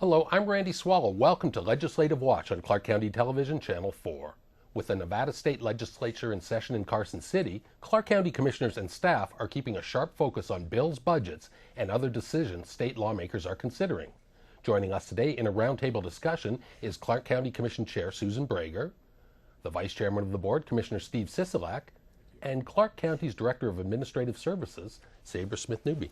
Hello, I'm Randy Swallow. Welcome to Legislative Watch on Clark County Television, Channel 4. With the Nevada State Legislature in session in Carson City, Clark County commissioners and staff are keeping a sharp focus on bills, budgets, and other decisions state lawmakers are considering. Joining us today in a roundtable discussion is Clark County Commission Chair Susan Brager, the Vice Chairman of the Board, Commissioner Steve Sisolak, and Clark County's Director of Administrative Services, Sabra Smith-Newby.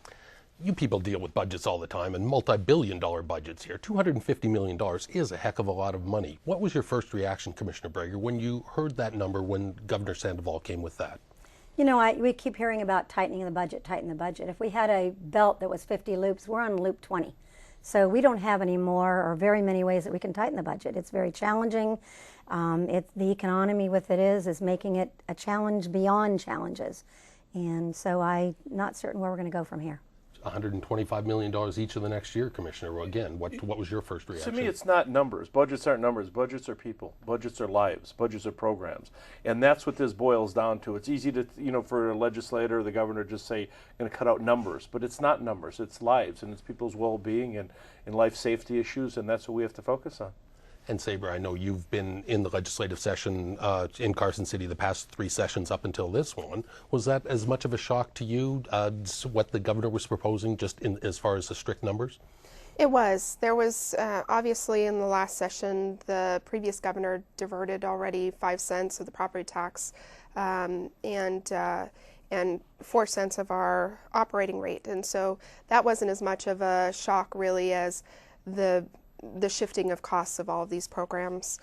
You people deal with budgets all the time, and multi-billion-dollar budgets here. $250 million is a heck of a lot of money. What was your first reaction, Commissioner Brager, when you heard that number when Governor Sandoval came with that? You know, we keep hearing about tightening the budget, tighten the budget. If we had a belt that was 50 loops, we're on loop 20. So we don't have any more or very many ways that we can tighten the budget. It's very challenging. The economy with it is making it a challenge beyond challenges. And so I'm not certain where we're going to go from here. $125 million each of the next year, Commissioner. Well, again, what was your first reaction? To me, it's not numbers. Budgets aren't numbers. Budgets are people. Budgets are lives. Budgets are programs. And that's what this boils down to. It's easy to, for a legislator or the governor to just say, going to cut out numbers. But it's not numbers. It's lives, and it's people's well-being and life safety issues, and that's what we have to focus on. And Sabra, I know you've been in the legislative session in Carson City the past 3 sessions up until this one. Was that as much of a shock to you, what the governor was proposing, just as far as the strict numbers? It was. There was, obviously in the last session, the previous governor diverted already 5 cents of the property tax and 4 cents of our operating rate. And so that wasn't as much of a shock really as the shifting of costs of all of these programs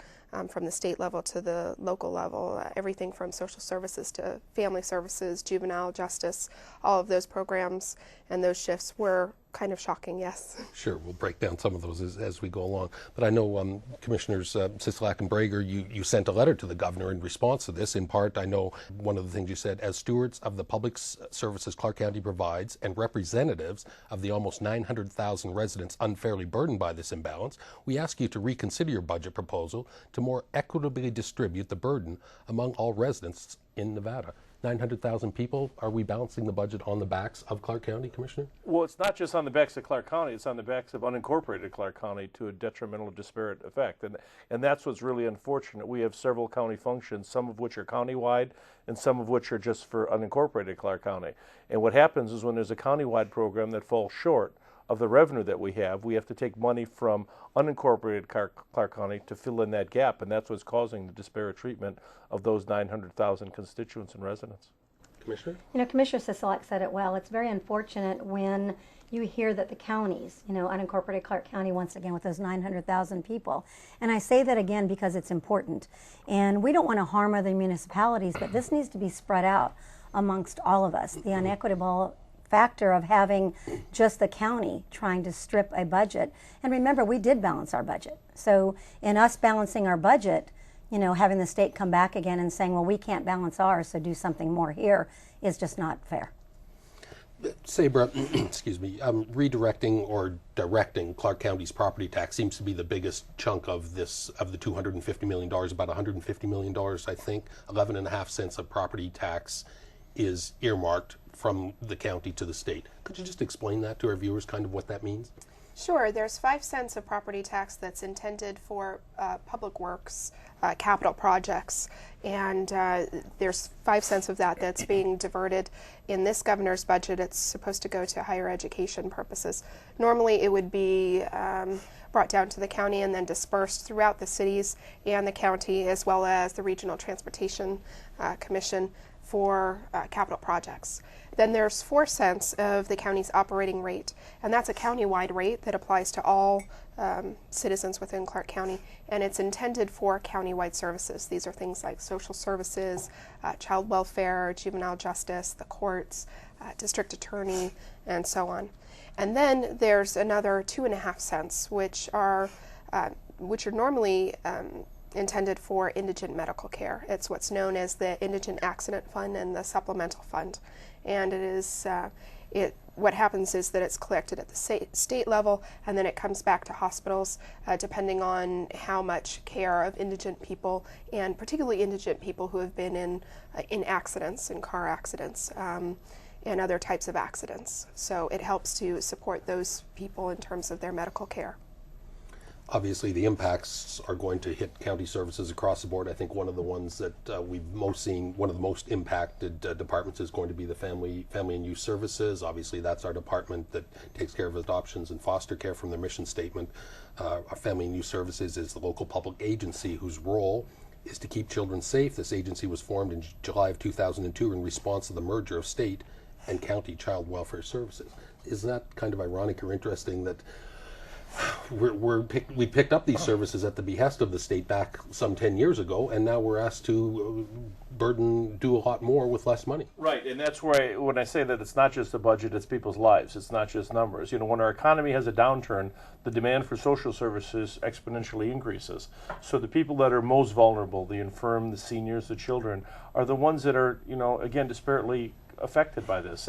from the state level to the local level, everything from social services to family services, juvenile justice, all of those programs and those shifts were kind of shocking, yes. Sure, we'll break down some of those as we go along. But I know Commissioners Sisolak and Brager, you sent a letter to the governor in response to this. In part, I know one of the things you said, as stewards of the public services Clark County provides and representatives of the almost 900,000 residents unfairly burdened by this imbalance, we ask you to reconsider your budget proposal to more equitably distribute the burden among all residents in Nevada. 900,000 people, are we balancing the budget on the backs of Clark County, Commissioner? Well, it's not just on the backs of Clark County, it's on the backs of unincorporated Clark County to a detrimental, disparate effect. And that's what's really unfortunate. We have several county functions, some of which are countywide and some of which are just for unincorporated Clark County. And what happens is when there's a countywide program that falls short of the revenue that we have to take money from unincorporated Clark County to fill in that gap, and that's what's causing the disparate treatment of those 900,000 constituents and residents. Commissioner? Commissioner Sisolak said it well. It's very unfortunate when you hear that the counties, unincorporated Clark County once again with those 900,000 people. And I say that again because it's important. And we don't want to harm other municipalities, but this needs to be spread out amongst all of us. The unequitable factor of having just the county trying to strip a budget. And remember, we did balance our budget. So in us balancing our budget, having the state come back again and saying, well, we can't balance ours, so do something more here, is just not fair. Sabra, excuse me, redirecting or directing Clark County's property tax seems to be the biggest chunk of the $250 million, about $150 million, I think. 11.5 cents of property tax is earmarked from the county to the state. Could you just explain that to our viewers, kind of what that means? Sure. There's 5 cents of property tax that's intended for public works, capital projects, and there's 5 cents of that that's being diverted. In this governor's budget, it's supposed to go to higher education purposes. Normally it would be brought down to the county and then dispersed throughout the cities and the county, as well as the Regional Transportation Commission for capital projects. Then there's 4 cents of the county's operating rate, and that's a county-wide rate that applies to all citizens within Clark County, and it's intended for county-wide services. These are things like social services, child welfare, juvenile justice, the courts, district attorney, and so on. And then there's another 2.5 cents, which are normally intended for indigent medical care. It's what's known as the Indigent Accident Fund and the Supplemental Fund. And it is, what happens is that it's collected at the state level, and then it comes back to hospitals depending on how much care of indigent people, and particularly indigent people who have been in accidents, in car accidents, and other types of accidents. So it helps to support those people in terms of their medical care. Obviously, the impacts are going to hit county services across the board. I think one of the ones that we've most seen, one of the most impacted departments is going to be the Family and Youth Services. Obviously, that's our department that takes care of adoptions and foster care from their mission statement. Our Family and Youth Services is the local public agency whose role is to keep children safe. This agency was formed in July of 2002 in response to the merger of state and county child welfare services. Isn't that kind of ironic or interesting that we picked up these services at the behest of the state back some 10 years ago, and now we're asked to do a lot more with less money. Right, and that's where when I say that it's not just a budget, it's people's lives. It's not just numbers. You know, when our economy has a downturn, the demand for social services exponentially increases. So the people that are most vulnerable, the infirm, the seniors, the children, are the ones that are, you know, again, disparately affected by this.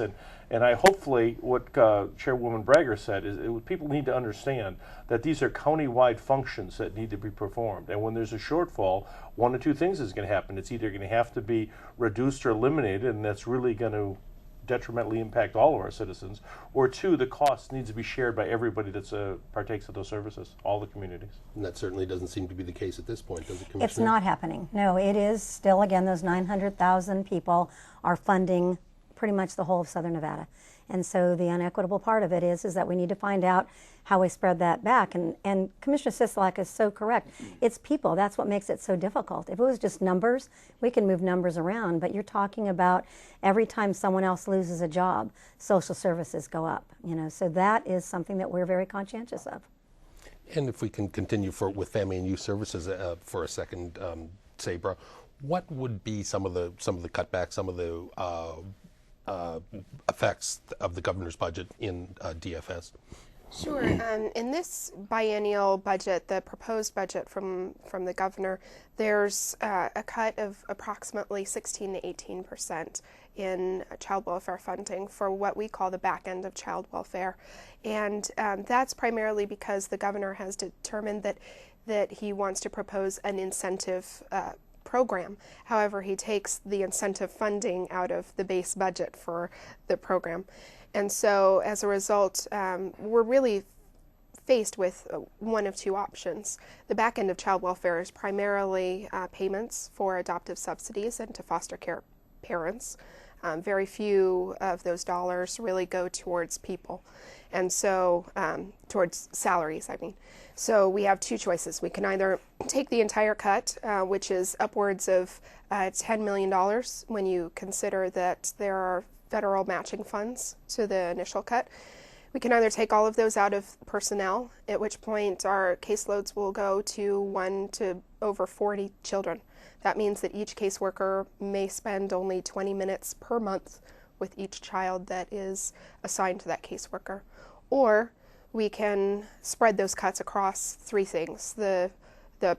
And I hopefully what Chairwoman Brager said is people need to understand that these are county-wide functions that need to be performed. And when there's a shortfall, one of two things is going to happen. It's either going to have to be reduced or eliminated, and that's really going to detrimentally impact all of our citizens, or two, the cost needs to be shared by everybody that partakes of those services, all the communities. And that certainly doesn't seem to be the case at this point, does it, Commissioner? It's not happening. No, it is still, again, those 900,000 people are funding pretty much the whole of Southern Nevada. And so the unequitable part of it is that we need to find out how we spread that back. And Commissioner Sisolak is so correct. It's people. That's what makes it so difficult. If it was just numbers, we can move numbers around. But you're talking about every time someone else loses a job, social services go up. You know, so that is something that we're very conscientious of. And if we can continue with Family and Youth Services for a second, Sabra, what would be some of the cutbacks, some of the effects of the governor's budget in DFS? Sure. In this biennial budget, the proposed budget from the governor, there's a cut of approximately 16 to 18% in child welfare funding for what we call the back end of child welfare. And that's primarily because the governor has determined that he wants to propose an incentive program. However, he takes the incentive funding out of the base budget for the program. And so as a result, we're really faced with one of two options. The back end of child welfare is primarily payments for adoptive subsidies and to foster care parents. Very few of those dollars really go towards people, and so towards salaries, I mean. So we have two choices. We can either take the entire cut, which is upwards of $10 million when you consider that there are federal matching funds to the initial cut. We can either take all of those out of personnel, at which point our caseloads will go to 1 to over 40 children. That means that each caseworker may spend only 20 minutes per month with each child that is assigned to that caseworker. Or we can spread those cuts across three things: the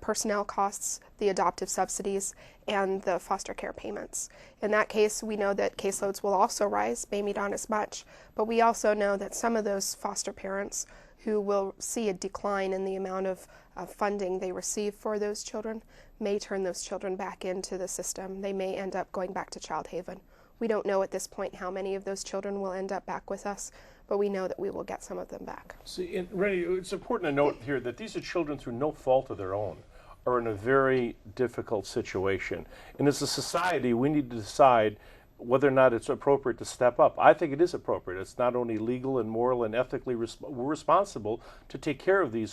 personnel costs, the adoptive subsidies, and the foster care payments. In that case, we know that caseloads will also rise, maybe not as much, but we also know that some of those foster parents who will see a decline in the amount of funding they receive for those children may turn those children back into the system. They may end up going back to Child Haven. We don't know at this point how many of those children will end up back with us, but we know that we will get some of them back. See, and Rennie, it's important to note here that these are children through no fault of their own are in a very difficult situation. And as a society, we need to decide whether or not it's appropriate to step up. I think it is appropriate. It's not only legal and moral and ethically we're responsible to take care of these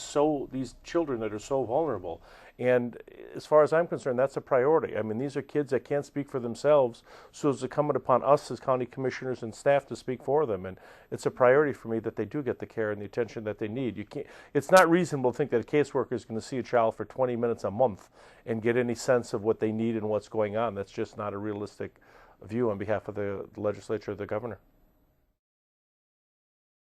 children that are so vulnerable. And as far as I'm concerned, that's a priority. I mean, these are kids that can't speak for themselves, so it's incumbent upon us as county commissioners and staff to speak for them. And it's a priority for me that they do get the care and the attention that they need. It's not reasonable to think that a caseworker is going to see a child for 20 minutes a month and get any sense of what they need and what's going on. That's just not a realistic view on behalf of the legislature or the governor.